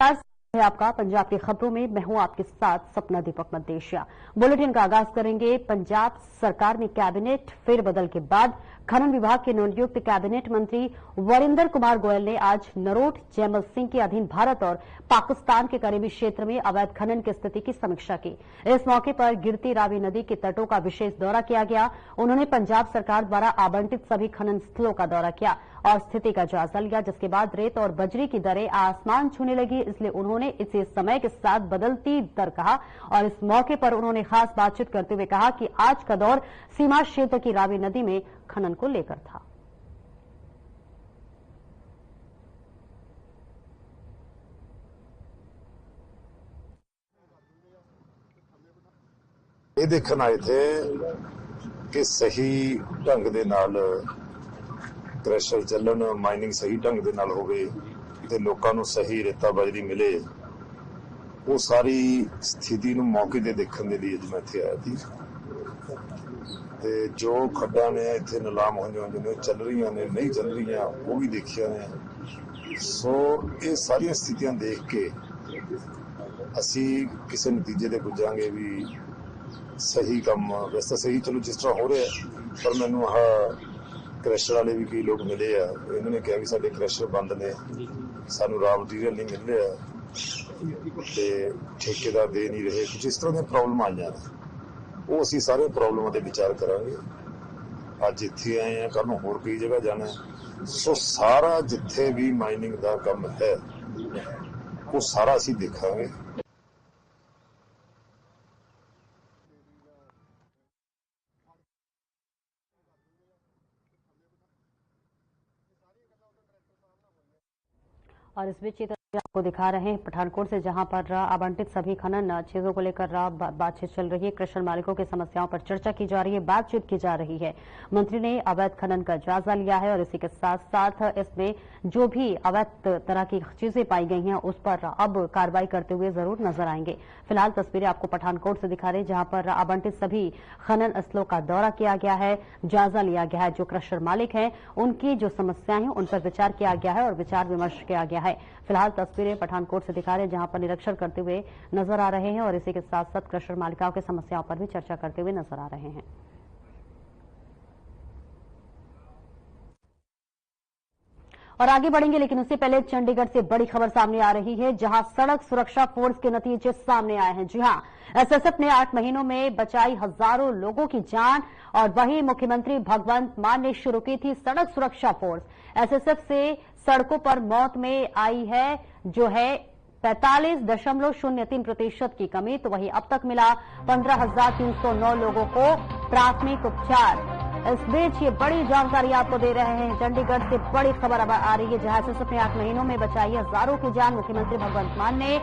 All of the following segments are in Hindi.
है आपका पंजाब की खबरों में। मैं हूं आपके साथ सपना दीपक मदेशिया। बुलेटिन का आगाज करेंगे। पंजाब सरकार में कैबिनेट फेरबदल के बाद खनन विभाग के नवनियुक्त कैबिनेट मंत्री वरिंदर कुमार गोयल ने आज नरोट जैमल सिंह के अधीन भारत और पाकिस्तान के करीबी क्षेत्र में अवैध खनन की स्थिति की समीक्षा की। इस मौके पर गिरती रावी नदी के तटों का विशेष दौरा किया गया। उन्होंने पंजाब सरकार द्वारा आवंटित सभी खनन स्थलों का दौरा किया और स्थिति का जायजा लिया, जिसके बाद रेत और बजरी की दरें आसमान छूने लगी। इसलिए उन्होंने इसे समय के साथ बदलती दर कहा और इस मौके पर उन्होंने खास बातचीत करते हुए कहा कि आज का दौर सीमा क्षेत्र की रावी नदी में खनन को लेकर था। ये देखने आए थे कि सही ढंग दे नाल क्रैशर चलन, माइनिंग सही ढंग दे नाल होवे ते लोकां नूं सही रेता बजरी मिले। वो सारी स्थिति नूं मौके ते देखण दे लई मैं इत्थे आया थी ते जो खड्डां ने इत्थे नीलाम होईयां ने, चल रही ने, नहीं चल रही, वो भी देखिया ने। सो ये सारियां स्थितियां देख के असी किसी नतीजे ते पुजांगे भी सही काम। वैसे सही चलो जिस तरह हो रहा है, पर मैनू आह क्रैशर वाले भी कई लोग मिले आ, इन्होंने कहा भी साडे क्रैशर बंद ने, सानू रॉ मटीरियल नहीं मिल रहा ते ठेकेदार दे नहीं रहे, कुछ इस तरह दी प्रॉब्लम आईयां ने। वो असी सारे प्रॉब्लमां ते विचार करांगे। अज इत्थे आए हैं, कल नूं होर कई जगह जाना है। सो सारा जिथे भी माइनिंग का काम है वो सारा असी देखांगे। और इस बीच आपको दिखा रहे हैं पठानकोट से, जहां पर आवंटित सभी खनन चीजों को लेकर बातचीत चल रही है। क्रशर मालिकों की समस्याओं पर चर्चा की जा रही है, बातचीत की जा रही है। मंत्री ने अवैध खनन का जायजा लिया है और इसी के साथ साथ इसमें जो भी अवैध तरह की चीजें पाई गई हैं उस पर अब कार्रवाई करते हुए जरूर नजर आएंगे। फिलहाल तस्वीरें आपको पठानकोट से दिखा रहे हैं, जहां पर आवंटित सभी खनन स्थलों का दौरा किया गया है, जायजा लिया गया है। जो क्रशर मालिक हैं उनकी जो समस्याएं हैं उन पर विचार किया गया है और विचार विमर्श किया गया है। फिलहाल तस्वीरें पठानकोट से दिखा रहे हैं, जहां पर निरीक्षण करते हुए नजर आ रहे हैं और इसी के साथ साथ क्रशर मालिकाओं की समस्याओं पर भी चर्चा करते हुए नजर आ रहे हैं। और आगे बढ़ेंगे, लेकिन उससे पहले चंडीगढ़ से बड़ी खबर सामने आ रही है, जहां सड़क सुरक्षा फोर्स के नतीजे सामने आए हैं। जी हां, एसएसएफ ने 8 महीनों में बचाई हजारों लोगों की जान और वहीं मुख्यमंत्री भगवंत मान ने शुरू की थी सड़क सुरक्षा फोर्स। एसएसएफ से सड़कों पर मौत में आई है जो है 45.03% की कमी। तो वहीं अब तक मिला 15,309 लोगों को प्राथमिक उपचार। इस बीच ये बड़ी जानकारी आपको दे रहे हैं, चंडीगढ़ से बड़ी खबर अब आ रही है, जहां एसएसएफ ने 8 महीनों में बचाई हजारों की जान। मुख्यमंत्री भगवंत मान ने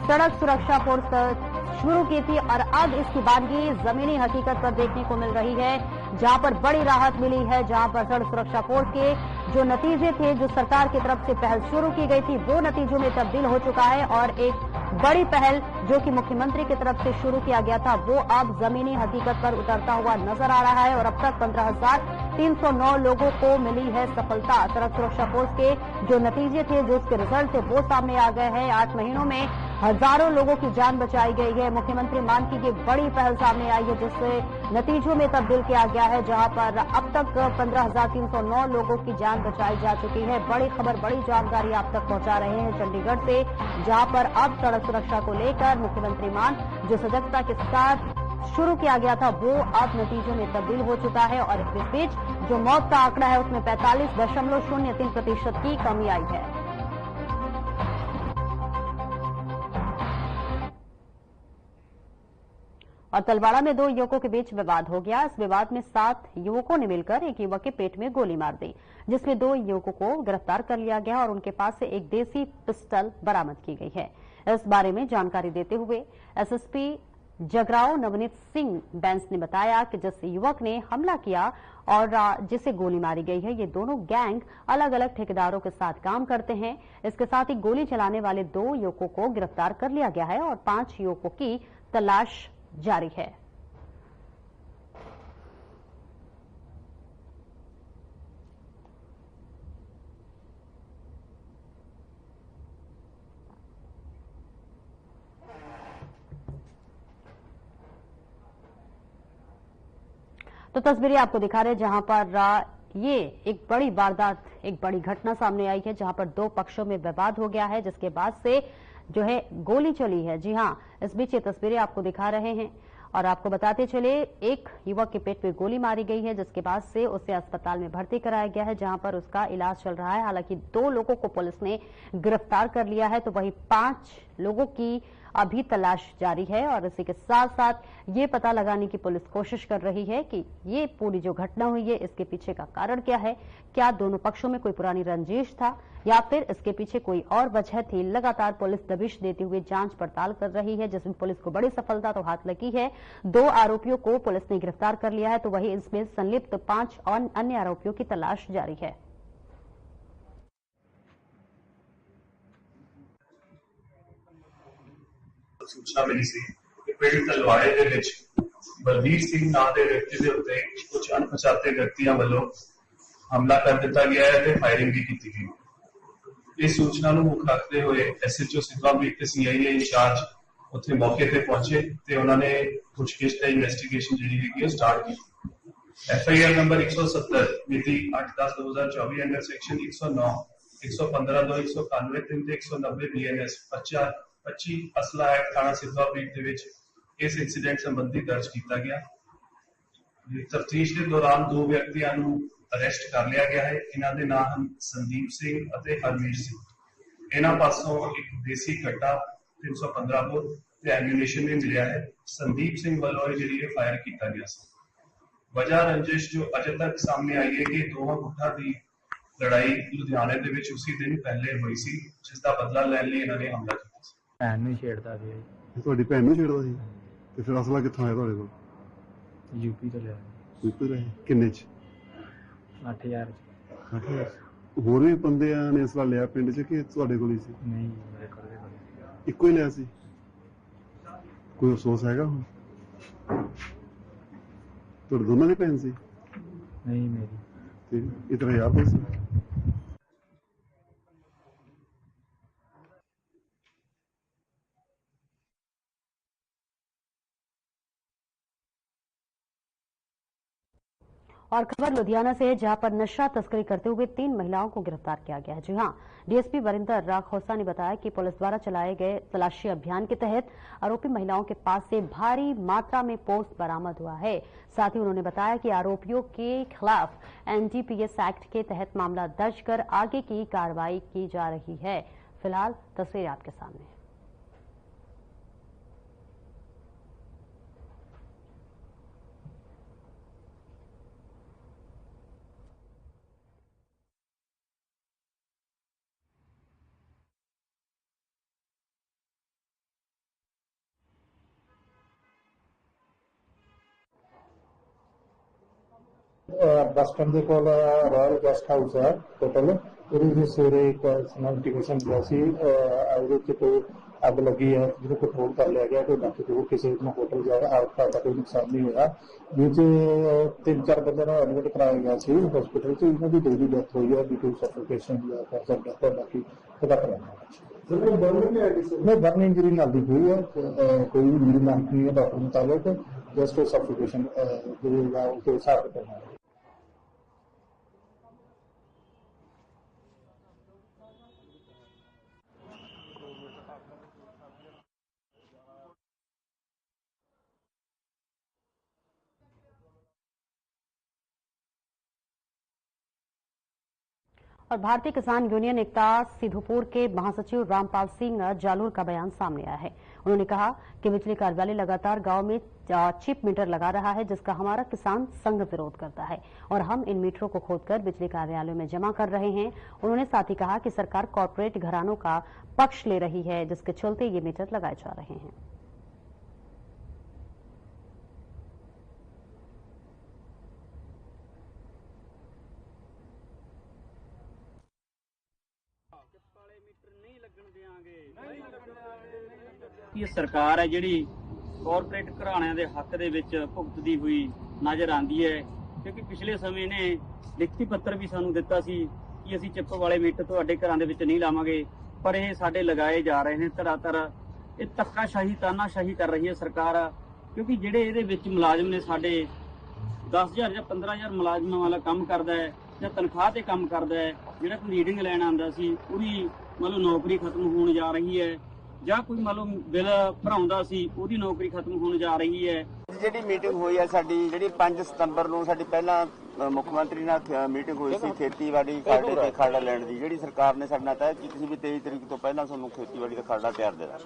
सड़क सुरक्षा फोर्स शुरू की थी और अब इसकी बानगी जमीनी हकीकत पर देखने को मिल रही है, जहां पर बड़ी राहत मिली है। जहां पर सड़क सुरक्षा फोर्स के जो नतीजे थे, जो सरकार की तरफ से पहल शुरू की गई थी, वो नतीजों में तब्दील हो चुका है और एक बड़ी पहल जो कि मुख्यमंत्री की तरफ से शुरू किया गया था वो अब जमीनी हकीकत पर उतरता हुआ नजर आ रहा है और अब तक 15,309 लोगों को मिली है सफलता। सड़क सुरक्षा फोर्स के जो नतीजे थे, जो उसके रिजल्ट थे, वो सामने आ गए हैं। 8 महीनों में हजारों लोगों की जान बचाई गई है। मुख्यमंत्री मान की ये बड़ी पहल सामने आई है, जिससे नतीजों में तब्दील किया गया है, जहां पर अब तक 15,309 लोगों की जान बचाई जा चुकी है। बड़ी खबर, बड़ी जानकारी आप तक पहुंचा रहे हैं चंडीगढ़ से, जहां पर अब सड़क सुरक्षा को लेकर मुख्यमंत्री मान जो सजगता के साथ शुरू किया गया था वो अब नतीजों में तब्दील हो चुका है और इस बीच जो मौत का आंकड़ा है उसमें 45.03% की कमी आई है। और तलवाड़ा में 2 युवकों के बीच विवाद हो गया। इस विवाद में 7 युवकों ने मिलकर एक युवक के पेट में गोली मार दी, जिसमें 2 युवकों को गिरफ्तार कर लिया गया और उनके पास से एक देसी पिस्टल बरामद की गई है। इस बारे में जानकारी देते हुए एसएसपी जगराव नवनीत सिंह बैंस ने बताया कि जिस युवक ने हमला किया और जिसे गोली मारी गई है, ये दोनों गैंग अलग अलग ठेकेदारों के साथ काम करते हैं। इसके साथ ही गोली चलाने वाले 2 युवकों को गिरफ्तार कर लिया गया है और 5 युवकों की तलाश जारी है। तो तस्वीरें आपको दिखा रहे हैं जहां पर ये एक बड़ी वारदात, एक बड़ी घटना सामने आई है, जहां पर दो पक्षों में विवाद हो गया है, जिसके बाद से जो है गोली चली है। जी हां, इस बीच ये तस्वीरें आपको दिखा रहे हैं और आपको बताते चले एक युवक के पेट में गोली मारी गई है, जिसके बाद से उसे अस्पताल में भर्ती कराया गया है, जहां पर उसका इलाज चल रहा है। हालांकि 2 लोगों को पुलिस ने गिरफ्तार कर लिया है, तो वहीं 5 लोगों की अभी तलाश जारी है और इसी के साथ साथ ये पता लगाने की पुलिस कोशिश कर रही है कि ये पूरी जो घटना हुई है इसके पीछे का कारण क्या है। क्या दोनों पक्षों में कोई पुरानी रंजिश था या फिर इसके पीछे कोई और वजह थी। लगातार पुलिस दबिश देते हुए जांच पड़ताल कर रही है, जिसमें पुलिस को बड़ी सफलता तो हाथ लगी है। 2 आरोपियों को पुलिस ने गिरफ्तार कर लिया है, तो वहीं इसमें संलिप्त 5 अन्य आरोपियों की तलाश जारी है। सूचना मिली सी कि पिंड तलवाड़े ਦੇ ਵਿੱਚ ਬਲਵੀਰ ਸਿੰਘ ਨਾਂ ਦੇ ਵਿਅਕਤੀ ਦੇ ਉੱਤੇ ਕੁਝ ਅਣਪਛਾਤੇ ਵਿਅਕਤੀਆਂ ਵੱਲੋਂ ਹਮਲਾ ਕਰ ਦਿੱਤਾ ਗਿਆ ਹੈ ਤੇ ਫਾਇਰਿੰਗ ਵੀ ਕੀਤੀ ਗਈ। ਇਸ ਸੂਚਨਾ ਨੂੰ ਮੁੱਖ ਰੱਖਦੇ ਹੋਏ ਐਸਐਚਓ ਸਿੱਧਵਾਂ ਵੀ ਤੇ ਸੀਆਈਏ ਇੰਚਾਰਜ ਉੱਥੇ ਮੌਕੇ ਤੇ ਪਹੁੰਚੇ ਤੇ ਉਹਨਾਂ ਨੇ ਪੁੱਛਗਿੱਛ ਤੇ ਇਨਵੈਸਟੀਗੇਸ਼ਨ ਜਿਹੜੀ ਹੈਗੀ ਉਹ ਸਟਾਰਟ ਕੀਤੀ। ਐਫਆਈਆਰ ਨੰਬਰ 170 ਮਿਤੀ 8/10/2024 ਅੰਡਰ ਸੈਕਸ਼ਨ 109 115 291 3 ਤੇ 190 ਬੀਐਨਐਸ 25 असला एक्ट थाना सिद्धवा ब्रीक ਦੇ ਵਿੱਚ ਇਸ ਇਨਸੀਡੈਂਟ ਸੰਬੰਧੀ ਦਰਜ ਕੀਤਾ ਗਿਆ। ਤਫਤੀਸ਼ ਦੇ ਦੌਰਾਨ 2 ਵਿਅਕਤੀਆਂ ਨੂੰ ਅਰੈਸਟ ਕਰ ਲਿਆ ਗਿਆ ਹੈ। ਇਹਨਾਂ ਦੇ ਨਾਮ ਹਨ ਸੰਦੀਪ ਸਿੰਘ ਅਤੇ ਹਰਮੀਤ ਸਿੰਘ। ਇਹਨਾਂ ਪਾਸੋਂ ਇੱਕ ਦੇਸੀ ਕੱਟਾ 315 ਬੋਰ ਤੇ ਐਮੂਨੀਸ਼ਨ ਵੀ ਮਿਲਿਆ ਹੈ। ਸੰਦੀਪ ਸਿੰਘ ਵੱਲੋਂ ਜਿਹੜੀ ਫਾਇਰ ਕੀਤਾ ਗਿਆ ਸੀ। ਵਜ੍ਹਾ ਰੰਜਿਸ਼ ਜੋ ਅਜੇ ਤੱਕ ਸਾਹਮਣੇ ਆਈ ਹੈ ਕਿ ਦੋਵਾਂ ਗੁੱਟਾਂ ਦੀ ਲੜਾਈ ਲੁਧਿਆਣੇ ਦੇ ਵਿੱਚ ਉਸੇ ਦਿਨ ਪਹਿਲੇ ਹੋਈ ਸੀ, ਜਿਸ ਦਾ ਬਦਲਾ ਲੈਣ ਲਈ ਇਹਨਾਂ ਨੇ ਹਮਲਾ ਕੀਤਾ ਸੀ। ਭੈਣ ਨੂੰ ਛੇੜਦਾ ਸੀ। ਤੁਹਾਡੀ ਭੈਣ ਨੂੰ ਛੇੜਦਾ ਸੀ ਤੇ ਫਿਰ ਅਸਲਾ ਕਿੱਥੋਂ ਆਇਆ ਤੁਹਾਡੇ ਕੋਲ? ਯੂਪੀ ਤੋਂ ਲਿਆ। ਯੂਪੀ ਦਾ? ਕਿੰਨੇ ਚ? 8000 8000। ਹੋਰ ਵੀ ਬੰਦਿਆਂ ਨੇ ਅਸਲਾ ਲਿਆ ਪਿੰਡ ਚ ਕਿ ਤੁਹਾਡੇ ਕੋਲ ਹੀ ਸੀ? ਨਹੀਂ, ਮੇਰੇ ਕੋਲ ਇੱਕੋ ਹੀ ਲਿਆ ਸੀ। ਕੋਈ ਅਫਸੋਸ ਹੈਗਾ ਹੁਣ? ਤੁਹਾਡੇ ਦੋਨਾਂ ਦੀ ਭੈਣ ਸੀ? ਨਹੀਂ, ਮੇਰੀ। ਤੇ ਇਹ ਤਰ੍ਹਾਂ ਯਾਰ ਦੋਸਤ ਸੀ? और खबर लुधियाना से है, जहां पर नशा तस्करी करते हुए 3 महिलाओं को गिरफ्तार किया गया है। जी हां, डीएसपी वरिंदर राखोसा ने बताया कि पुलिस द्वारा चलाए गए तलाशी अभियान के तहत आरोपी महिलाओं के पास से भारी मात्रा में पोस्ट बरामद हुआ है। साथ ही उन्होंने बताया कि आरोपियों के खिलाफ एनडीपीएस एक्ट के तहत मामला दर्ज कर आगे की कार्रवाई की जा रही है। फिलहाल तस्वीर आपके सामने। बस स्टैंड के कोल रॉयल गेस्ट हाउस है होटल। ਉਹਦੇ ਸਵੇਰੇ ਇੱਕ ਨੋਟੀਫਿਕੇਸ਼ਨ ਗਿਆ ਸੀ ਉਹਦੇ ਚ ਕੋਈ ਅੱਗ ਲੱਗੀ ਹੈ, ਜਿਹਨੂੰ ਕੰਟਰੋਲ ਕਰ ਲਿਆ ਗਿਆ। ਕੋਈ ਬਾਕੀ ਕੋਈ ਕਿਸੇ ਨੂੰ ਹੋਟਲ ਜਾ ਆਉਟਕਾ ਦਾ ਕੋਈ ਨੁਕਸਾਨ ਨਹੀਂ ਹੋਇਆ। ਜਿਸ 3-4 ਬੰਦੇ ਨੂੰ ਐਡਮਿਟ ਕਰਾਇਆ ਗਿਆ ਸੀ ਹਸਪੀਟਲ ਚ। ਇਹਨਾਂ ਦੀ 2 ਦੀ ਡੈਥ ਹੋਈ ਹੈ, ਡਿਊ ਟੂ ਸਫੋਕੇਸ਼ਨ ਜਾਂ ਕੈਂਸਰ ਡੈਥ ਹੈ। ਬਾਕੀ ਪਤਾ ਕਰਾਂਗੇ। ਬਰਨ ਇੰਜਰੀ ਨਾਲ ਦੀ ਹੋਈ ਹੈ, ਕੋਈ ਇੰਜਰੀ ਨਹੀਂ ਹੈ ਡਾਕਟਰ ਮੁਤਾਬਕ। ਜਸਟ ਸਫੋਕੇਸ਼ਨ ਜਿਹੜਾ ਉਹ ਹਿਸਾਬ ਕਰਨਾ ਹੈ। और भारतीय किसान यूनियन एकता सिद्धपुर के महासचिव रामपाल सिंह जालोर का बयान सामने आया है। उन्होंने कहा कि बिजली कार्यालय लगातार गांव में चिप मीटर लगा रहा है, जिसका हमारा किसान संघ विरोध करता है और हम इन मीटरों को खोदकर बिजली कार्यालयों में जमा कर रहे हैं। उन्होंने साथ ही कहा कि सरकार कॉर्पोरेट घरानों का पक्ष ले रही है, जिसके चलते ये मीटर लगाए जा रहे हैं। ਇਹ ਸਰਕਾਰ ਹੈ ਜਿਹੜੀ ਕਾਰਪੋਰੇਟ ਘਰਾਣਿਆਂ ਦੇ ਹੱਕ ਦੇ ਵਿੱਚ ਭੁਗਤਦੀ ਹੋਈ ਨਜ਼ਰ ਆਉਂਦੀ ਹੈ, ਕਿਉਂਕਿ ਪਿਛਲੇ ਸਮੇਂ ਨੇ ਲਿਖਤੀ ਪੱਤਰ ਵੀ ਸਾਨੂੰ ਦਿੱਤਾ ਸੀ ਕਿ ਅਸੀਂ ਚਿੱਪ ਵਾਲੇ ਮੀਟਰ ਤੁਹਾਡੇ ਘਰਾਂ ਦੇ ਵਿੱਚ ਨਹੀਂ ਲਾਵਾਂਗੇ, ਪਰ ਇਹ ਸਾਡੇ ਲਗਾਏ ਜਾ ਰਹੇ ਨੇ ਧੜਾਧੜ। ਇਹ ਧੱਕਾਸ਼ਾਹੀ ਤਾਨਾਸ਼ਾਹੀ ਕਰ ਰਹੀ ਹੈ ਸਰਕਾਰ, ਕਿਉਂਕਿ ਜਿਹੜੇ ਇਹਦੇ ਵਿੱਚ ਮੁਲਾਜ਼ਮ ਨੇ ਸਾਡੇ 10,000 ਜਾਂ 15,000 ਮੁਲਾਜ਼ਮਾਂ ਵਾਲਾ ਕੰਮ ਕਰਦਾ ਹੈ ਜਾਂ ਤਨਖਾਹ ਤੇ ਕੰਮ ਕਰਦਾ ਹੈ, ਜਿਹੜਾ ਕੋਈ ਰੀਡਿੰਗ ਲੈਣ ਆਉਂਦਾ ਸੀ ਉਹਦੀ ਮੰਨ ਲਓ ਨੌਕਰੀ ਖਤਮ ਹੋਣ ਜਾ ਰਹੀ ਹੈ, ਜਾਂ ਕੋਈ ਮੰਨ ਲਓ ਬਿੱਲ ਭਰਾਉਂਦਾ ਸੀ ਉਹਦੀ ਨੌਕਰੀ ਖਤਮ ਹੋਣ ਜਾ ਰਹੀ ਹੈ। ਜਿਹੜੀ ਮੀਟਿੰਗ ਹੋਈ ਹੈ ਸਾਡੀ, ਜਿਹੜੀ 5 ਸਤੰਬਰ ਨੂੰ ਸਾਡੀ ਪਹਿਲਾਂ ਮੁੱਖ ਮੰਤਰੀ ਨਾਲ ਮੀਟਿੰਗ ਹੋਈ ਸੀ ਖੇਤੀਬਾੜੀ ਖਾੜੇ ਤੇ ਖਾੜਾ ਲੈਣ ਦੀ, ਜਿਹੜੀ ਸਰਕਾਰ ਨੇ ਸਾਡੇ ਨਾਲ ਤੈਅ ਕੀਤੀ ਸੀ ਵੀ 23 ਤਰੀਕ ਤੋਂ ਪਹਿਲਾਂ ਤੁਹਾਨੂੰ ਖੇਤੀਬਾੜੀ ਦਾ ਖਾੜਾ ਤਿਆਰ ਦੇਣਾ।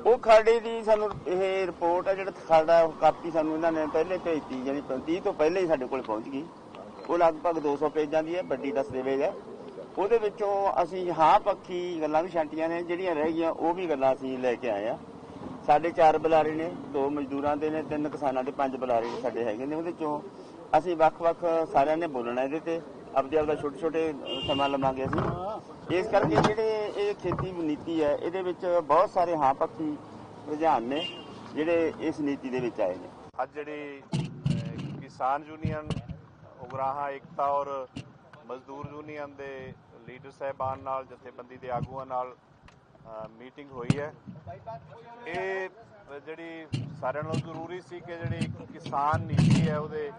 ਉਹ ਖਾੜੇ ਦੀ ਸਾਨੂੰ ਇਹ ਰਿਪੋਰਟ ਹੈ, ਜਿਹੜਾ ਖਾੜਾ ਉਹ ਕਾਪੀ ਸਾਨੂੰ ਇਹਨਾਂ ਨੇ ਪਹਿਲੇ ਭੇਜਤੀ, ਯਾਨੀ 30 ਤੋਂ ਪਹਿਲੇ ਹੀ ਸਾਡੇ ਕੋਲ ਪਹੁੰਚ ਗਈ। ਉਹ ਲਗਭਗ 200 ਪੇਜਾਂ ਦੀ ਹੈ, ਵੱਡੀ ਦਸਤਾਵੇਜ਼ ਹੈ। ਉਹਦੇ ਵਿੱਚੋਂ ਅਸੀਂ ਹਾਂ ਪੱਖੀ ਗੱਲਾਂ ਵੀ ਛਾਂਟੀਆਂ ਨੇ, ਜਿਹੜੀਆਂ ਰਹਿ ਗਈਆਂ ਉਹ ਵੀ ਗੱਲਾਂ ਅਸੀਂ ਲੈ ਕੇ ਆਏ ਆ। ਸਾਡੇ 4 ਬੁਲਾਰੇ ਨੇ, 2 ਮਜ਼ਦੂਰਾਂ ਦੇ ਨੇ, 3 ਕਿਸਾਨਾਂ ਦੇ, 5 ਬੁਲਾਰੇ ਸਾਡੇ ਹੈਗੇ ਨੇ। ਉਹਦੇ ਚੋਂ ਅਸੀਂ ਵੱਖ-ਵੱਖ ਸਾਰਿਆਂ ਨੇ ਬੋਲਣਾ ਇਹਦੇ ਤੇ, ਆਪਦਾ ਛੋਟੇ-ਛੋਟੇ ਸਮਾਂ ਲਵਾਂਗੇ ਅਸੀਂ। ਇਸ ਕਰਕੇ ਜਿਹੜੇ ਇਹ ਖੇਤੀ ਨੀਤੀ ਹੈ ਇਹਦੇ ਵਿੱਚ ਬਹੁਤ ਸਾਰੇ ਹਾਂ ਪੱਖੀ ਰੁਝਾਨ ਨੇ ਜਿਹੜੇ ਇਸ ਨੀਤੀ ਦੇ ਵਿੱਚ ਆਏ ਨੇ। ਅੱਜ ਜਿਹੜੀ ਕਿਸਾਨ ਯੂਨੀਅਨ ਉਗਰਾਹਾਂ ਏਕਤਾ ਔਰ ਮਜ਼ਦੂਰ ਯੂਨੀਅਨ ਦੇ ਲੀਡਰ ਸਾਹਿਬਾਨ ਨਾਲ, ਜਥੇਬੰਦੀ ਦੇ ਆਗੂਆਂ ਨਾਲ ਮੀਟਿੰਗ ਹੋਈ ਹੈ। ਇਹ ਜਿਹੜੀ ਸਾਰਿਆਂ ਨਾਲੋਂ ਜ਼ਰੂਰੀ ਸੀ ਕਿ ਜਿਹੜੀ ਕਿਸਾਨ ਨੀਤੀ ਹੈ ਉਹਦੇ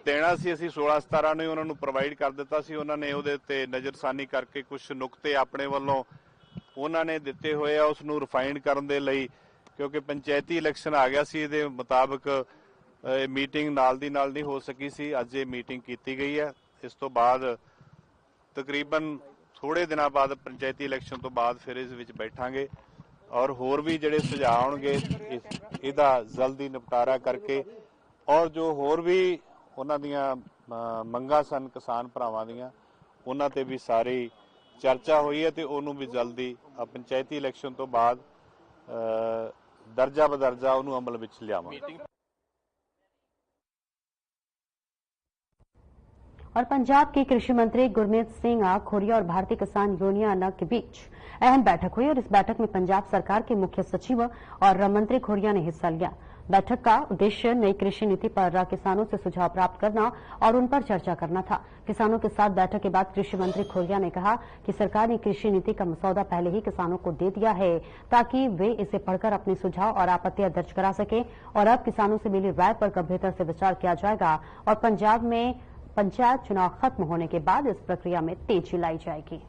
ਦੇਣਾ ਸੀ, ਅਸੀਂ 16-17 ਨੂੰ ਉਹਨਾਂ ਨੂੰ ਪ੍ਰੋਵਾਈਡ ਕਰ ਦਿੱਤਾ ਸੀ। ਉਹਨਾਂ ਨੇ ਉਹਦੇ ਉੱਤੇ ਨਜ਼ਰਸਾਨੀ ਕਰਕੇ ਕੁਝ ਨੁਕਤੇ ਆਪਣੇ ਵੱਲੋਂ ਉਹਨਾਂ ਨੇ ਦਿੱਤੇ ਹੋਏ ਆ, ਉਸ ਨੂੰ ਰਿਫਾਈਨ ਕਰਨ ਦੇ ਲਈ, ਕਿਉਂਕਿ ਪੰਚਾਇਤੀ ਇਲੈਕਸ਼ਨ ਆ ਗਿਆ ਸੀ, ਇਹਦੇ ਮੁਤਾਬਕ ਮੀਟਿੰਗ ਨਾਲ ਦੀ ਨਾਲ ਨਹੀਂ ਹੋ ਸਕੀ ਸੀ। ਅੱਜ ਇਹ ਮੀਟਿੰਗ ਕੀਤੀ ਗਈ ਹੈ। ਇਸ ਤੋਂ ਬਾਅਦ ਤਕਰੀਬਨ ਥੋੜੇ ਦਿਨਾਂ ਬਾਅਦ ਪੰਚਾਇਤੀ ਇਲੈਕਸ਼ਨ ਤੋਂ ਬਾਅਦ ਫਿਰ ਇਸ ਵਿੱਚ ਬੈਠਾਂਗੇ ਔਰ ਹੋਰ ਵੀ ਜਿਹੜੇ ਸੁਝਾਅ ਆਉਣਗੇ ਇਹਦਾ ਜਲਦੀ ਨਿਪਟਾਰਾ ਕਰਕੇ, ਔਰ ਜੋ ਹੋਰ ਵੀ ਉਹਨਾਂ ਦੀਆਂ ਮੰਗਾਂ ਸਨ ਕਿਸਾਨ ਭਰਾਵਾਂ ਦੀਆਂ, ਉਹਨਾਂ ਤੇ ਵੀ ਸਾਰੀ ਚਰਚਾ ਹੋਈ ਹੈ ਤੇ ਉਹਨੂੰ ਵੀ ਜਲਦੀ ਪੰਚਾਇਤੀ ਇਲੈਕਸ਼ਨ ਤੋਂ ਬਾਅਦ ਦਰਜਾ ਬਦਰਜਾ ਉਹਨੂੰ ਅਮਲ ਵਿੱਚ ਲਿਆਵਾਂਗੇ। और पंजाब के कृषि मंत्री गुरमीत सिंह खोरिया और भारतीय किसान यूनियन के बीच अहम बैठक हुई और इस बैठक में पंजाब सरकार के मुख्य सचिव और मंत्री खोरिया ने हिस्सा लिया। बैठक का उद्देश्य नई कृषि नीति पर किसानों से सुझाव प्राप्त करना और उन पर चर्चा करना था। किसानों के साथ बैठक के बाद कृषि मंत्री खोरिया ने कहा कि सरकार ने कृषि नीति का मसौदा पहले ही किसानों को दे दिया है ताकि वे इसे पढ़कर अपने सुझाव और आपत्तियां दर्ज करा सके, और अब किसानों से मिली राय पर गंभीरता से विचार किया जाएगा और पंजाब में पंचायत चुनाव खत्म होने के बाद इस प्रक्रिया में तेजी लाई जाएगी।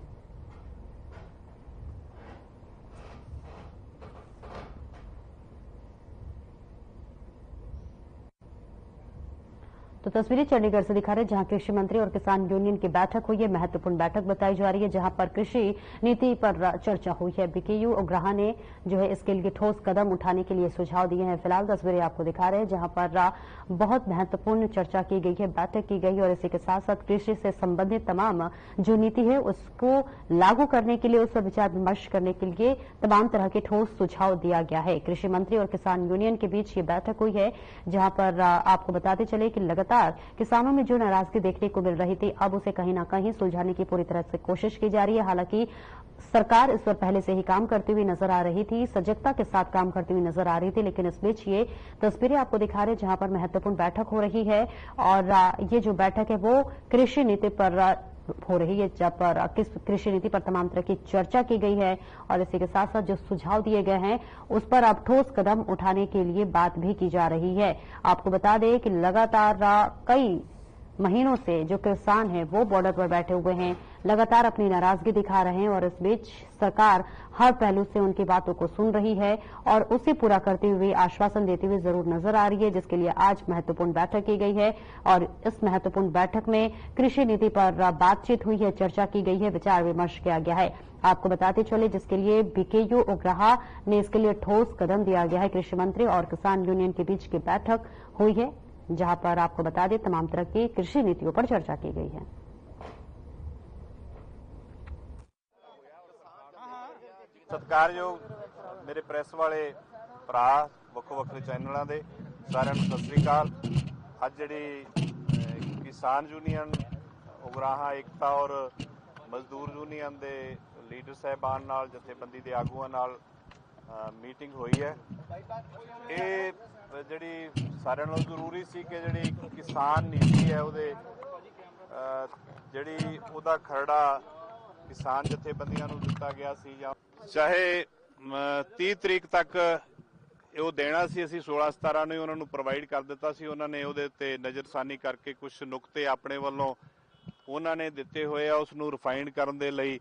तो तस्वीरें चंडीगढ़ से दिखा रहे जहां कृषि मंत्री और किसान यूनियन की बैठक हुई है। महत्वपूर्ण बैठक बताई जा रही है जहां पर कृषि नीति पर चर्चा हुई है। बीकेयू उग्राहा ने जो है इसके लिए ठोस कदम उठाने के लिए सुझाव दिए हैं। फिलहाल तस्वीरें आपको दिखा रहे हैं जहां पर बहुत महत्वपूर्ण चर्चा की गई है, बैठक की गई और इसी के साथ साथ कृषि से संबंधित तमाम जो नीति है उसको लागू करने के लिए, उस पर विचार विमर्श करने के लिए तमाम तरह के ठोस सुझाव दिया गया है। कृषि मंत्री और किसान यूनियन के बीच ये बैठक हुई है जहां पर आपको बताते चले कि लगातार किसानों में जो नाराजगी देखने को मिल रही थी, अब उसे कहीं ना कहीं सुलझाने की पूरी तरह से कोशिश की जा रही है। हालांकि सरकार इस पर पहले से ही काम करती हुई नजर आ रही थी, सजगता के साथ काम करती हुई नजर आ रही थी, लेकिन इस बीच ये तस्वीरें आपको दिखा रहे जहां पर महत्वपूर्ण बैठक हो रही है और ये जो बैठक है वो कृषि नीति पर हो रही है, जब पर कृषि नीति पर तमाम तरह की चर्चा की गई है और इसी के साथ साथ जो सुझाव दिए गए हैं उस पर अब ठोस कदम उठाने के लिए बात भी की जा रही है। आपको बता दें कि लगातार कई महीनों से जो किसान हैं वो बॉर्डर पर बैठे हुए हैं, लगातार अपनी नाराजगी दिखा रहे हैं और इस बीच सरकार हर पहलू से उनकी बातों को सुन रही है और उसे पूरा करते हुए आश्वासन देती हुई जरूर नजर आ रही है, जिसके लिए आज महत्वपूर्ण बैठक की गई है और इस महत्वपूर्ण बैठक में कृषि नीति पर बातचीत हुई है, चर्चा की गई है, विचार विमर्श किया गया है। आपको बताते चले जिसके लिए बीकेयू उग्राहा ने इसके लिए ठोस कदम दिया गया है। कृषि मंत्री और किसान यूनियन के बीच की बैठक हुई है जहां पर आपको बता दें तमाम तरह की कृषि नीतियों पर चर्चा की गई है। सत्कारयोग मेरे प्रेस वाले भरा ਵੱਖ-ਵੱਖ ਚੈਨਲਾਂ ਦੇ ਸਾਰਿਆਂ ਨੂੰ ਸਤਿ ਸ੍ਰੀ ਅਕਾਲ। ਅੱਜ ਜਿਹੜੀ ਕਿਸਾਨ ਯੂਨੀਅਨ ਉਗਰਾਹਾਂ ਏਕਤਾ ਔਰ ਮਜ਼ਦੂਰ ਯੂਨੀਅਨ ਦੇ ਲੀਡਰ ਸਾਹਿਬਾਨ ਨਾਲ, ਜਥੇਬੰਦੀ ਦੇ ਆਗੂਆਂ ਨਾਲ ਮੀਟਿੰਗ ਹੋਈ ਹੈ। ਇਹ ਜਿਹੜੀ ਸਾਰਿਆਂ ਨਾਲੋਂ ਜ਼ਰੂਰੀ ਸੀ ਕਿ ਜਿਹੜੀ ਕਿਸਾਨ ਨੀਤੀ ਹੈ ਉਹਦੇ ਜਿਹੜੀ ਉਹਦਾ ਖਰੜਾ ਕਿਸਾਨ ਜਥੇਬੰਦੀਆਂ ਨੂੰ ਦਿੱਤਾ ਗਿਆ ਸੀ, ਜਾਂ ਚਾਹੇ 30 ਤਰੀਕ ਤੱਕ ਉਹ ਦੇਣਾ ਸੀ, ਅਸੀਂ 16-17 ਨੂੰ ਉਹਨਾਂ ਨੂੰ ਪ੍ਰੋਵਾਈਡ ਕਰ ਦਿੱਤਾ ਸੀ। ਉਹਨਾਂ ਨੇ ਉਹਦੇ ਉੱਤੇ ਨਜ਼ਰਸਾਨੀ ਕਰਕੇ ਕੁਝ ਨੁਕਤੇ ਆਪਣੇ ਵੱਲੋਂ ਉਹਨਾਂ ਨੇ ਦਿੱਤੇ ਹੋਏ ਆ, ਉਸ ਨੂੰ ਰਿਫਾਈਨ ਕਰਨ ਦੇ ਲਈ,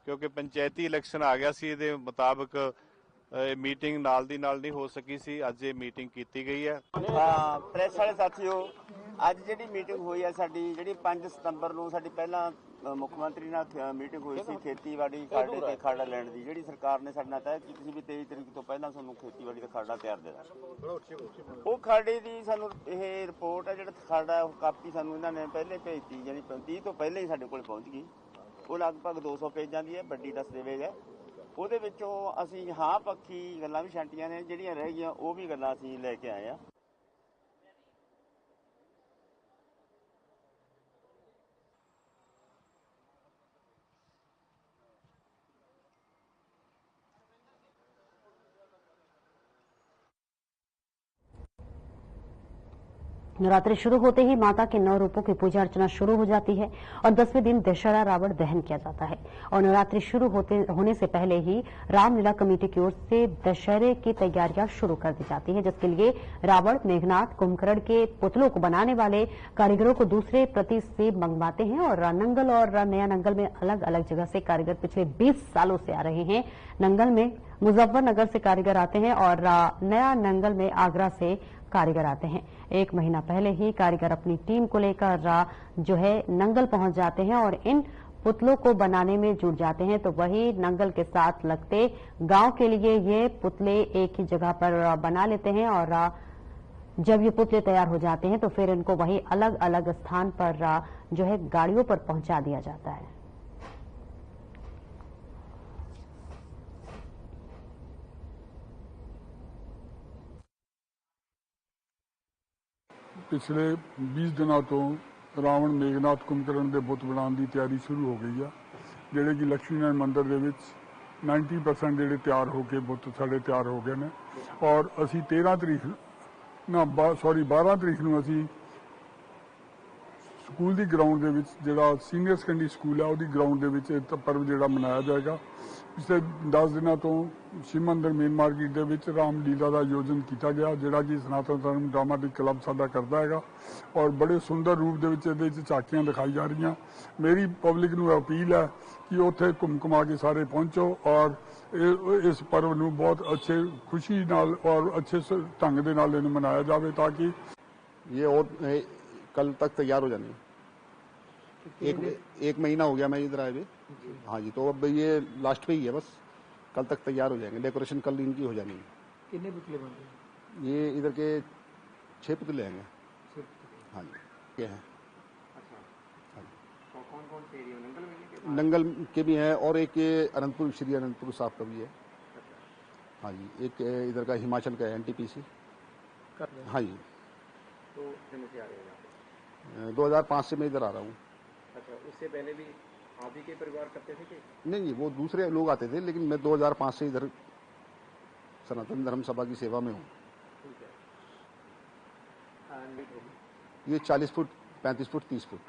ਕਿਉਂਕਿ ਪੰਚਾਇਤੀ ਇਲੈਕਸ਼ਨ ਆ ਗਿਆ ਸੀ, ਇਹਦੇ ਮੁਤਾਬਕ ਮੀਟਿੰਗ ਨਾਲ ਦੀ ਨਾਲ ਨਹੀਂ ਹੋ ਸਕੀ ਸੀ। ਅੱਜ ਇਹ ਮੀਟਿੰਗ ਕੀਤੀ ਗਈ ਹੈ। ਹਾਂ, ਪ੍ਰੈਸ ਵਾਲੇ ਸਾਥੀਓ, ਅੱਜ ਜਿਹੜੀ ਮੀਟਿੰਗ ਹੋਈ ਹੈ ਸਾਡੀ, ਜਿਹੜੀ 5 ਸਤੰਬਰ ਨੂੰ ਸਾਡੀ ਪਹਿਲਾਂ ਮੁੱਖ ਮੰਤਰੀ ਨਾਲ ਮੀਟਿੰਗ ਹੋਈ ਸੀ ਖੇਤੀਬਾੜੀ ਖਾੜੇ ਤੇ ਖਾੜਾ ਲੈਣ ਦੀ, ਜਿਹੜੀ ਸਰਕਾਰ ਨੇ ਸਾਡੇ ਨਾਲ ਤੈਅ ਕੀਤੀ ਸੀ ਵੀ 23 ਤਰੀਕ ਤੋਂ ਪਹਿਲਾਂ ਤੁਹਾਨੂੰ ਖੇਤੀਬਾੜੀ ਦਾ ਖਾੜਾ ਤਿਆਰ ਦੇਣਾ। ਉਹ ਖਾੜੇ ਦੀ ਸਾਨੂੰ ਇਹ ਰਿਪੋਰਟ ਹੈ, ਜਿਹੜਾ ਖਾੜਾ ਉਹ ਕਾਪੀ ਸਾਨੂੰ ਇਹਨਾਂ ਨੇ ਪਹਿਲੇ ਭੇਜਤੀ, ਯਾਨੀ 30 ਤੋਂ ਪਹਿਲਾਂ ਹੀ ਸਾਡੇ ਕੋਲ ਪਹੁੰਚ ਗਈ। ਉਹ ਲਗਭਗ 200 ਪੇਜਾਂ ਦੀ ਹੈ, ਵੱਡੀ ਦਸਤਾਵੇਜ਼ ਹੈ। ਉਹਦੇ ਵਿੱਚੋਂ ਅਸੀਂ ਹਾਂ ਪੱਖੀ ਗੱਲਾਂ ਵੀ ਛਾਂਟੀਆਂ ਨੇ, ਜਿਹੜੀਆਂ ਰਹਿ ਗਈਆਂ ਉਹ ਵੀ ਗੱਲਾਂ ਅਸੀਂ ਲੈ ਕੇ ਆਏ ਆ। नवरात्रि शुरू होते ही माता के 9 रूपों की पूजा अर्चना शुरू हो जाती है और 10वें दिन दशहरा रावण दहन किया जाता है। और नवरात्रि शुरू होने से पहले ही रामलीला कमेटी की ओर से दशहरे की तैयारियां शुरू कर दी जाती है, जिसके लिए रावण, मेघनाथ, कुंभकर्ण के पुतलों को बनाने वाले कारीगरों को दूसरे प्रदेश से मंगवाते हैं। और नंगल और नया नंगल में अलग अलग जगह से कारीगर पिछले 20 सालों से आ रहे हैं। नंगल में मुजफ्फरनगर से कारीगर आते हैं और नया नंगल में आगरा से कारीगर आते हैं। 1 महीना पहले ही कारीगर अपनी टीम को लेकर जो है नंगल पहुंच जाते हैं और इन पुतलों को बनाने में जुट जाते हैं। तो वही नंगल के साथ लगते गांव के लिए ये पुतले एक ही जगह पर बना लेते हैं और जब ये पुतले तैयार हो जाते हैं तो फिर इनको वही अलग अलग स्थान पर जो है गाड़ियों पर पहुंचा दिया जाता है। पिछले 20 दिनों तो रावण, मेघनाथ, कुंभकर्ण के बुत बनाने की तैयारी शुरू हो गई है, जिहड़े कि लक्ष्मी नारायण मंदिर दे विच 90% जिहड़े तैयार हो के बुत साडे तैयार हो गए हैं। और असी 12 तरीक नूं असी स्कूल की ग्राउंड दे विच जिहड़ा सीनियर सैकेंडरी स्कूल है उहदी ग्राउंड दे विच इह पर्व जिहड़ा मनाया जाएगा। पिछले 10 दिनों तो शिव मंदिर मेन मार्केट दे विच रामलीला का आयोजन किया गया, जिहड़ा कि सनातन धर्म ड्रामाटिक क्लब साडा करता है और बड़े सुंदर रूप दे विच इहदे विच झांकियां दिखाई जा रही। मेरी पब्लिक नूं अपील है कि उत्थे घुम के सारे पहुंचो और इस पर्व नूं बहुत अच्छे खुशी नाल और अच्छे ढंग दे नाल इहनूं मनाया जाए, ताकि ये और कल तक तैयार हो जानी। एक महीना हो गया मैं इधर आए हुए। हाँ जी, तो अब ये लास्ट पे ही है, बस कल तक तैयार हो जाएंगे। डेकोरेशन कल इनकी हो जानी है। कितने पुतले बनते हैं? ये इधर के 6 पुतले हैं। हाँ जी, ये हैं। अच्छा, कौन कौन से एरिया? नंगल के भी हैं और एक अनंतपुर, श्री अनंतपुर साहब का भी है। हाँ जी, एक इधर का हिमाचल का है, NTPC। हाँ जी, तो से आ रहे हैं? 2005 से मैं इधर आ रहा हूँ। अच्छा, उससे पहले भी आप ही के परिवार करते थे कि? नहीं, वो दूसरे लोग आते थे, लेकिन मैं 2005 से इधर सनातन धर्म सभा की सेवा में हूँ। ये 40 फुट, 35 फुट, 30 फुट।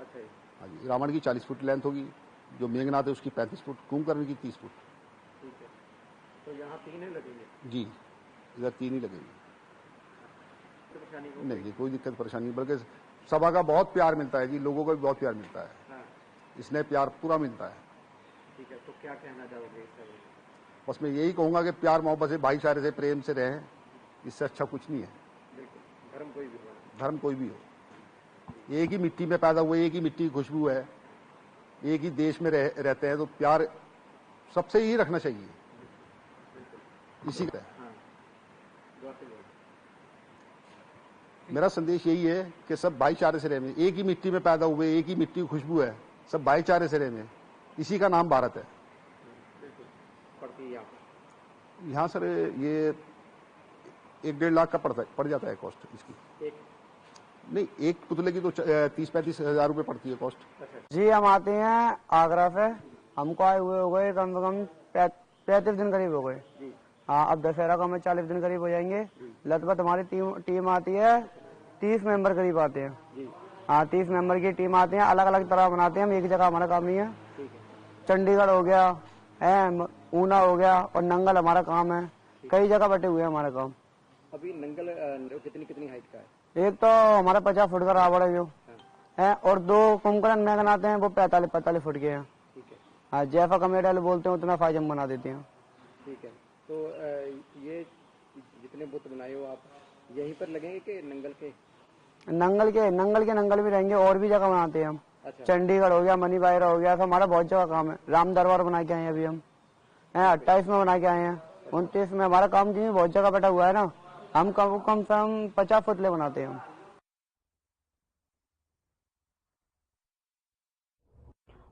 अच्छा, हाँ जी, रावण की 40 फुट लेंथ होगी, जो मेघनाथ है उसकी 35 फुट, कुंभकर्ण की 30 फुट। ठीक है, तो यहाँ 3 ही लगेंगे? जी, इधर 3 ही लगेंगे। नहीं जी, कोई दिक्कत परेशानी नहीं, बल्कि सभा का बहुत प्यार मिलता है जी, लोगों को भी बहुत प्यार मिलता है। हाँ। इसने प्यार पूरा मिलता है। ठीक है, तो क्या कहना चाहोगे? बस मैं यही कहूँगा कि प्यार मोहब्बत से, भाईचारे से, प्रेम से रहें, इससे अच्छा कुछ नहीं है। बिल्कुल, धर्म कोई भी हो, धर्म कोई भी हो, एक ही मिट्टी में पैदा हुए, एक ही मिट्टी की खुशबू है, एक ही देश में रहते हैं, तो प्यार सबसे ही रखना चाहिए। इसी का मेरा संदेश यही है कि सब भाईचारे से रहें। एक ही मिट्टी में पैदा हुए, एक ही मिट्टी की खुशबू है, सब भाईचारे से रहें। इसी का नाम भारत है। यहाँ सर ये 1-1.5 लाख का पड़ जाता है कॉस्ट इसकी। नहीं, एक पुतले की तो 30-35 हज़ार रुपये पड़ती है कॉस्ट। जी, हम आते हैं आगरा से, हमको आए हुए हो गए कम से कम 35 दिन करीब हो गए। हाँ, अब दशहरा का हमें 40 दिन करीब हो जाएंगे। लगभग हमारी टीम आती है, 30 मेंबर करीब आते हैं। हाँ, 30 मेंबर की टीम आते हैं, अलग अलग तरह बनाते हैं। हम एक जगह हमारा काम नहीं है। चंडीगढ़ हो गया है, ऊना हो गया और नंगल हमारा काम है। कई जगह बटे हुए हैं हमारे काम। अभी नंगल कितनी हाइट का है? एक तो हमारा 50 फुट का रावड़ है जो है, और 2 कुंभकर्ण में बनाते हैं वो 45 फुट के हैं। ठीक है। हाँ, जैसा कमेटी वाले बोलते हैं उतना फाइज हम बना देते हैं। ठीक है। तो ये जितने बुत बनाए हो आप यहीं पर लगेंगे कि नंगल भी रहेंगे, और भी जगह बनाते हैं हम। अच्छा। चंडीगढ़ हो गया, मनी बायरा हो गया, हमारा बहुत जगह काम है। राम दरबार बना के आए हैं अभी हम, 28 में बना के आए हैं, 29 में। हमारा काम जी बहुत जगह बैठा हुआ है ना, हम कम से कम 50 फुट ले बनाते हैं हम।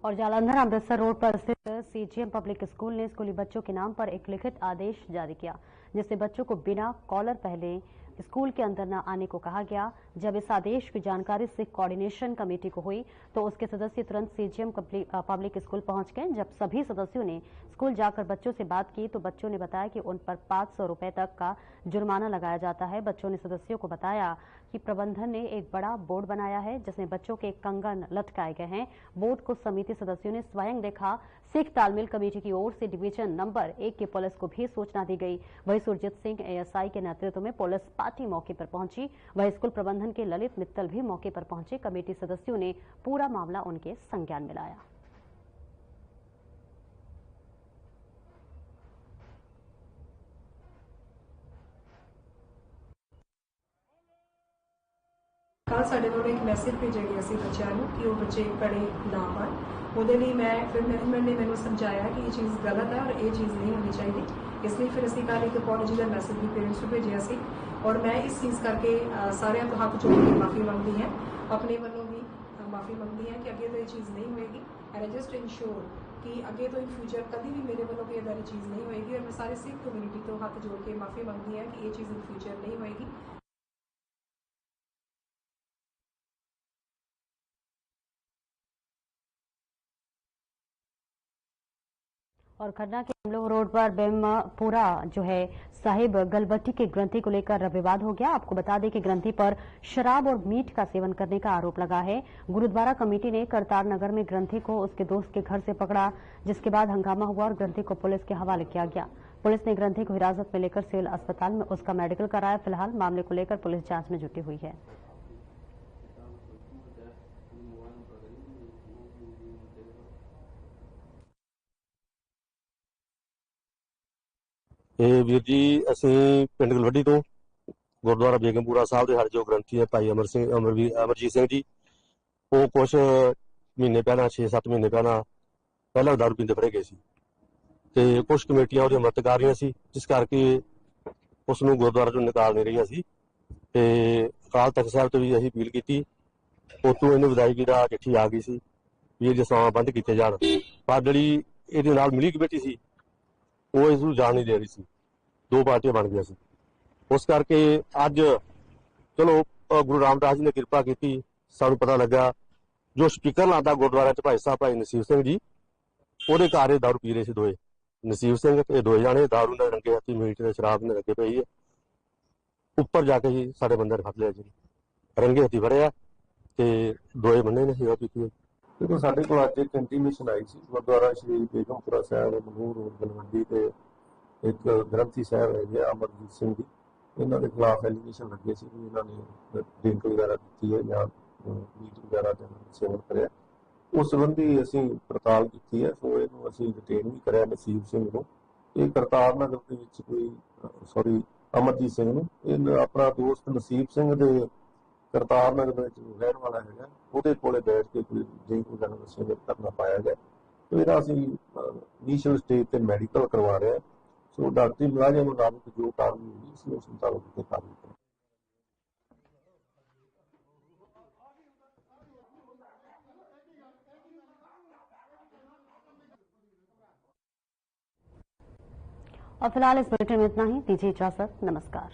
और जालंधर अमृतसर रोड पर स्थित सीजीएम पब्लिक स्कूल ने स्कूली बच्चों के नाम पर एक लिखित आदेश जारी किया, जिससे बच्चों को बिना कॉलर पहले स्कूल के अंदर न आने को कहा गया। जब इस आदेश की जानकारी से कोऑर्डिनेशन कमेटी को हुई तो उसके सदस्य तुरंत सीजीएम पब्लिक स्कूल पहुंच गए। जब सभी सदस्यों ने स्कूल जाकर बच्चों से बात की तो बच्चों ने बताया कि उन पर 500 रुपए तक का जुर्माना लगाया जाता है। बच्चों ने सदस्यों को बताया कि प्रबंधन ने एक बड़ा बोर्ड बनाया है जिसमें बच्चों के कंगन लटकाए गए हैं। बोर्ड को समिति सदस्यों ने स्वयं देखा। सिख तालमेल कमेटी की ओर से डिवीजन नंबर 1 की पुलिस को भी सूचना दी गई। वहीं सुरजीत सिंह एएसआई के नेतृत्व में पुलिस पार्टी मौके पर पहुंची। वहीं स्कूल प्रबंधन के ललित मित्तल भी मौके पर पहुंचे। कमेटी सदस्यों ने पूरा मामला उनके संज्ञान में लाया। ਕੱਲ ਸਾਡੇ ਵੱਲੋਂ ਇੱਕ ਮੈਸੇਜ ਭੇਜਿਆ ਗਿਆ ਸੀ ਬੱਚਿਆਂ ਨੂੰ ਕਿ ਉਹ ਬੱਚੇ ਕੜੇ ਨਾ ਪਾਉਣ। ਉਹਦੇ ਲਈ ਮੈਂ ਫਿਰ ਮੈਨੇਜਮੈਂਟ ਨੇ ਮੈਨੂੰ ਸਮਝਾਇਆ ਕਿ ਇਹ ਚੀਜ਼ ਗਲਤ ਹੈ ਔਰ ਇਹ ਚੀਜ਼ ਨਹੀਂ ਹੋਣੀ ਚਾਹੀਦੀ। ਇਸ ਲਈ ਫਿਰ ਅਸੀਂ ਕੱਲ ਇੱਕ ਅਪੋਲੋਜੀ ਦਾ ਮੈਸੇਜ ਵੀ ਪੇਰੈਂਟਸ ਨੂੰ ਭੇਜਿਆ ਸੀ ਔਰ ਮੈਂ ਇਸ ਚੀਜ਼ ਕਰਕੇ ਸਾਰਿਆਂ ਤੋਂ ਹੱਥ ਜੋੜ ਕੇ ਮਾਫੀ ਮੰਗਦੀ ਹਾਂ, ਆਪਣੇ ਵੱਲੋਂ ਵੀ ਮਾਫੀ ਮੰਗਦੀ ਹਾਂ ਕਿ ਅੱਗੇ ਤੋਂ ਇਹ ਚੀਜ਼ ਨਹੀਂ ਹੋਏਗੀ। ਐਂਡ ਆਈ ਜਸਟ ਇਨਸ਼ੋਰ ਕਿ ਅੱਗੇ ਤੋਂ ਇਨ ਫਿਊਚਰ ਕਦੀ ਵੀ ਮੇਰੇ ਵੱਲੋਂ ਕੋਈ ਇਦਾਂ ਦੀ ਚੀਜ਼ ਨਹੀਂ ਹੋਏਗੀ ਔਰ ਮੈਂ ਸਾਰੇ ਸਿੱਖ ਕਮਿਊਨਿਟੀ ਤੋਂ ਹੱਥ ਜੋੜ ਕੇ ਮਾਫੀ ਮੰਗਦੀ ਹਾਂ ਕਿ ਇਹ ਚੀਜ਼ ਇਨ ਫਿਊਚਰ ਨਹੀਂ ਹੋਏਗੀ। और खन्ना के अमलोह रोड पर बेमपुरा जो है साहिब गलबट्टी के ग्रंथी को लेकर विवाद हो गया। आपको बता दें कि ग्रंथी पर शराब और मीट का सेवन करने का आरोप लगा है। गुरुद्वारा कमेटी ने करतार नगर में ग्रंथी को उसके दोस्त के घर से पकड़ा, जिसके बाद हंगामा हुआ और ग्रंथी को पुलिस के हवाले किया गया। पुलिस ने ग्रंथी को हिरासत में लेकर सिविल अस्पताल में उसका मेडिकल कराया। फिलहाल मामले को लेकर पुलिस जांच में जुटी हुई है। ਵੀਰ ਜੀ ਅਸੀਂ ਪਿੰਡ ਗਲਵੱਡੀ ਤੋਂ ਗੁਰਦੁਆਰਾ ਬੇਗਮਪੁਰਾ ਸਾਹਿਬ ਦੇ ਸਾਡੇ ਜੋ ਗ੍ਰੰਥੀ ਹੈ ਭਾਈ ਅਮਰਜੀਤ ਸਿੰਘ ਜੀ, ਉਹ ਕੁਝ ਮਹੀਨੇ ਪਹਿਲਾਂ 6-7 ਮਹੀਨੇ ਪਹਿਲਾਂ ਦਾਰੂ ਪੀਂਦੇ ਫੜੇ ਗਏ ਸੀ ਤੇ ਕੁਝ ਕਮੇਟੀਆਂ ਉਹਦੀਆਂ ਮਦਦ ਕਰ ਰਹੀਆਂ ਸੀ, ਜਿਸ ਕਰਕੇ ਉਸ ਨੂੰ ਗੁਰਦੁਆਰਾ ਚੋਂ ਨਿਕਾਲ ਨਹੀਂ ਰਹੀਆਂ ਸੀ ਤੇ ਅਕਾਲ ਤਖਤ ਸਾਹਿਬ ਤੋਂ ਵੀ ਅਸੀਂ ਅਪੀਲ ਕੀਤੀ। ਉਤੋਂ ਇਹਨੂੰ ਵਿਦਾਇਗੀ ਦਾ ਚਿੱਠੀ ਆ ਗਈ ਸੀ ਵੀ ਇਹ ਜਸਾਵਾਂ ਬੰਦ ਕੀਤੇ ਜਾਣ, ਪਰ ਜਿਹੜੀ ਇਹਦੇ ਨਾਲ ਮਿਲੀ ਕਮੇਟੀ ਸੀ ਉਹ ਇਸ ਨੂੰ ਜਾਣ ਨਹੀਂ ਦੇ ਰਹੀ ਸੀ। 2 ਪਾਰਟੀਆਂ ਬਣ ਗਈਆਂ ਸੀ। ਉਸ ਕਰਕੇ ਅੱਜ ਚਲੋ ਗੁਰੂ ਰਾਮਦਾਸ ਜੀ ਨੇ ਕਿਰਪਾ ਕੀਤੀ, ਸਾਨੂੰ ਪਤਾ ਲੱਗਾ ਜੋ ਸਪੀਕਰ ਲਾਦਾ ਗੁਰਦੁਆਰਾ ਚ ਭਾਈ ਸਾਹਿਬ ਭਾਈ ਨਸੀਬ ਸਿੰਘ ਜੀ, ਉਹਦੇ ਘਰ ਇਹ ਦਾਰੂ ਪੀ ਰਹੇ ਸੀ ਦੋਏ, ਨਸੀਬ ਸਿੰਘ ਤੇ 2 ਜਾਣੇ ਦਾਰੂ ਨਾਲ ਰੰਗੇ ਹੱਥੀ ਮੀਟ ਤੇ ਸ਼ਰਾਬ ਨਾਲ ਲੱਗੇ ਪਈ ਹੈ। ਉੱਪਰ ਜਾ ਕੇ ਹੀ ਸਾਡੇ ਬੰਦੇ ਨੇ ਫੜ ਲਿਆ ਜੀ, ਰੰਗੇ ਹੱਥੀ ਫੜਿਆ ਤੇ 2 ਬੰਦੇ ਨੇ ਸ਼ਰਾਬ ਪੀਤੀ ਹੈ। ਦੇਖੋ ਸਾਡੇ ਕੋਲ ਅੱਜ ਇੱਕ ਇੰਟੀਮੇਸ਼ਨ ਆਈ ਸੀ ਗੁਰਦੁਆਰਾ ਸ਼੍ਰੀ ਬੇਗਮਪੁਰਾ ਸਾਹਿਬ ਮਨੂਰ ਰੋਡ ਗਲਵੰਡੀ ਤੇ ਇੱਕ ਗ੍ਰੰਥੀ ਸਾਹਿਬ ਹੈਗੇ ਅਮਰਜੀਤ ਸਿੰਘ ਜੀ, ਇਹਨਾਂ ਦੇ ਖਿਲਾਫ ਐਲੀਗੇਸ਼ਨ ਲੱਗੇ ਸੀ ਕਿ ਇਹਨਾਂ ਨੇ ਡਰਿੰਕ ਵਗੈਰਾ ਕੀਤੀ ਹੈ ਜਾਂ ਮੀਟ ਵਗੈਰਾ ਦਾ ਸੇਵਨ ਕਰਿਆ। ਉਸ ਸੰਬੰਧੀ ਅਸੀਂ ਪੜਤਾਲ ਕੀਤੀ ਹੈ, ਸੋ ਇਹਨੂੰ ਅਸੀਂ ਡਿਟੇਨ ਵੀ ਕਰਿਆ ਨਸੀਬ ਸਿੰਘ ਨੂੰ। ਇਹ ਕਰਤਾਰ ਨਗਰ ਦੇ ਵਿੱਚ ਅਮਰਜੀਤ ਸਿੰਘ ਨੂੰ, ਇਹ ਆਪਣਾ ਦੋਸਤ ਨਸੀਬ ਸਿੰਘ ਦੇ ਕਰਤਾਰ ਨਗਰ ਵਿੱਚ ਰਹਿਣ ਵਾਲਾ ਹੈਗਾ, ਉਹਦੇ ਕੋਲੇ ਬੈਠ ਕੇ ਕੋਈ ਡਰਿੰਕ ਵਗੈਰਾ ਦਾ ਸੇਵਨ ਕਰਨਾ ਪਾਇਆ ਗਿਆ। ਤੇ ਇਹਦਾ ਅਸੀਂ ਇਨੀਸ਼ੀਅਲ ਸਟੇਜ ਤੇ ਮੈਡੀਕਲ ਕਰਵਾ ਰਹੇ ਹਾਂ। ਸੋ ਡਾਕਟਰੀ ਮੁਲਾਜ਼ਮ ਮੁਤਾਬਕ ਜੋ ਕਾਰਵਾਈ ਹੋਈ ਸੀ ਉਸ ਮੁਤਾਬਕ ਤੇ ਕਾਰਵਾਈ ਕਰਾਂਗੇ। और फिलहाल इस बुलेटिन में इतना ही। दीजिए इजाजत। नमस्कार।